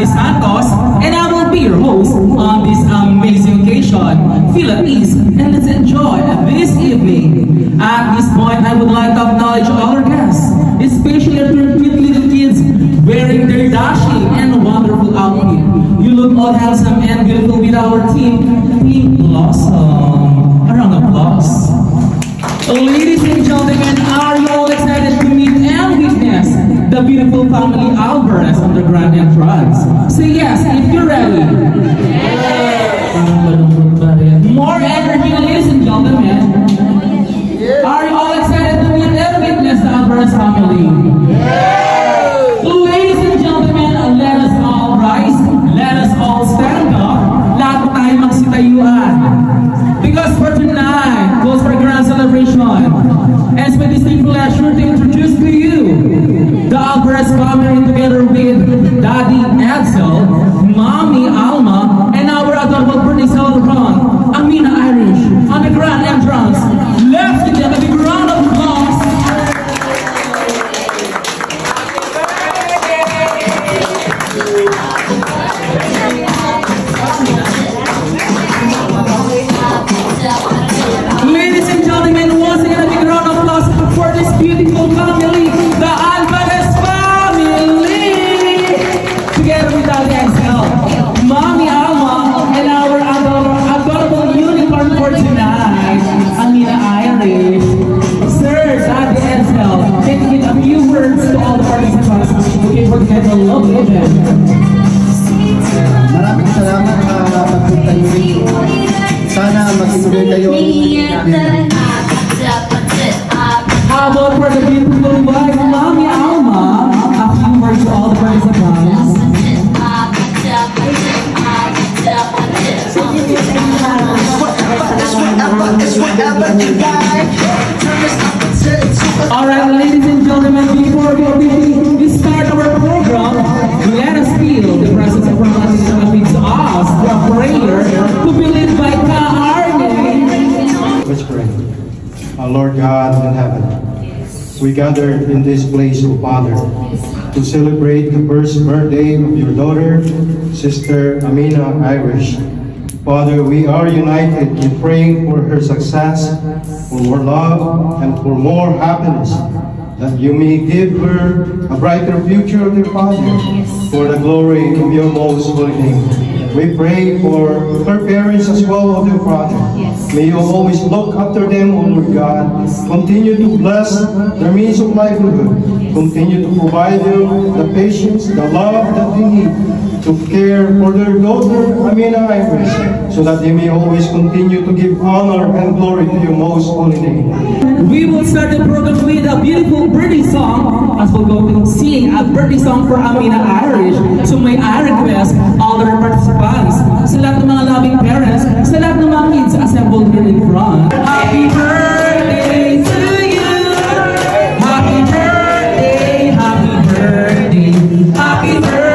Danny Santos, and I will be your host on this amazing occasion. Feel at ease and let's enjoy this evening. At this point, I would like to acknowledge all our guests, especially our cute little kids wearing their dashing and wonderful outfit. You look all handsome and beautiful with our team, Pink Blossom. A round of applause. Ladies and gentlemen, are you all excited to meet and witness the beautiful family Alvarez on the grand entrance? Say yes if you're ready. More energy, ladies and gentlemen. Are you all excited to meet and witness the Alvarez family? Ladies and gentlemen, let us all rise, let us all stand up, lahat tayo magsitayuan. Because for tonight goes for a grand celebration. And it's my distinct pleasure to introduce to you the Alvarez family together with Daddy Edsel, Mommy Alma, and our adorable birthday celebrant, Amina Irish, on the grand entrance. Let's give them a big round of applause. Ladies and gentlemen, once again a big round of applause for this beautiful family, the Alvarez family, together with Daddy Edsel, Mommy Alma, and our adorable unicorn for tonight, Amina Irish. Sir, Daddy Edsel, can you give a few words to all the participants looking for the lovely event? Maraming salamat na pagpunta niyo rito. Sana mag-enjoy kayo. How about for the beautiful wife, Mommy Alma? A few words to all the participants. Alright, ladies and gentlemen, before we start our program, let us feel the presence of our Lord leads us for a prayer to be led by Ka Arnie. Let's pray. Our Lord God in heaven, we gather in this place, O Father, to celebrate the first birthday of your daughter, Sister Amina Irish. Father, we are united in praying for her success, for more love, and for more happiness, that you may give her a brighter future, dear Father, for the glory of your most holy name. We pray for her parents as well, dear Father. May you always look after them, O Lord God. Continue to bless their means of livelihood. Continue to provide them the patience, the love that they need to care for their daughter, Amina Irish, so that they may always continue to give honor and glory to your most holy name. We will start the program with a beautiful birthday song, as we'll go to sing a birthday song for Amina Irish. So may I request all the participants, sa lahat ng mga loving parents, sa lahat ng mga kids assembled here in front. Happy birthday to you! Happy birthday, happy birthday, happy birthday!